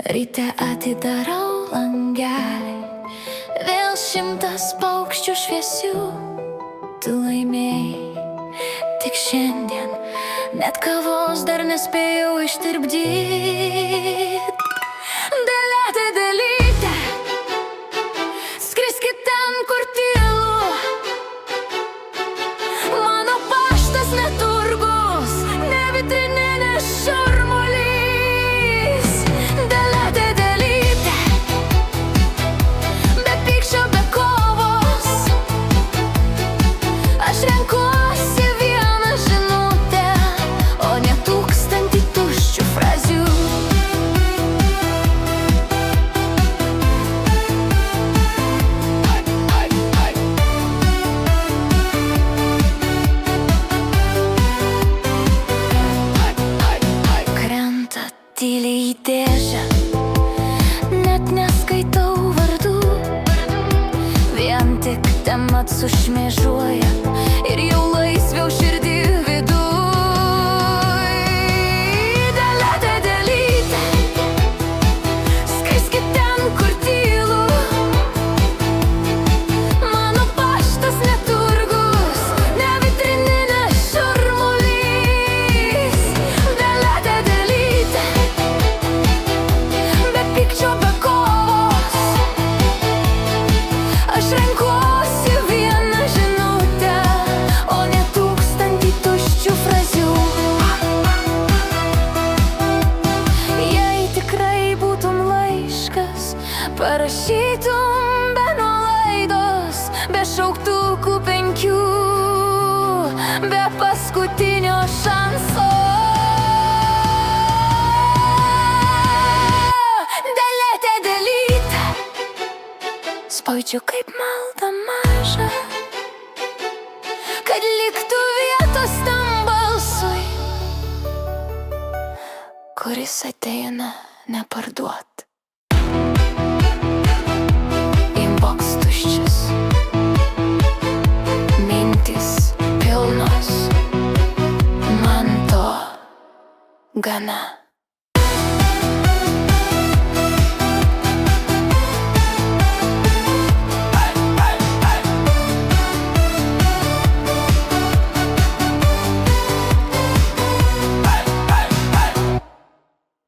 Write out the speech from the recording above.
Ryte atidarau langelį, vėl 100 paukščių šviesių. Tu laimėjai tik šiandien, net kavos dar nespėjau ištirpdyti. Dalete, dalyte, skriskit ten, kur tylu. Mano paštas ne turgus, ne vitrininis šurmulys. Dalete, dalyte, be pykčio, be kovos. Aš renkuosi vieną žinutę, o ne 1000 tuščių frazių. Krenta tyliai į dėžę, net neskaitau vardų. Vien tik temat sušmėžuoja ir jau laisviau širdį viduj. Dalete, dalyte, skriskit ten, kur tylu. Mano paštas ne turgus, ne vitrininis šurmulys. Dalete, dalyte, be pykčio, be kovos. Aš renkuosi vieną žinutę, o ne 1000 tuščių frazių. Jei tikrai būtum laiškas, parašytum be nuolaidos, be šauktukų 5, be paskutinio šanso. Dalete, dalyte, spaudžiu kaip maldą mažą, kad liktų vietos tam balsui, kuris ateina neparduot. Inbox tuščias, mintys pilnos, man to gana.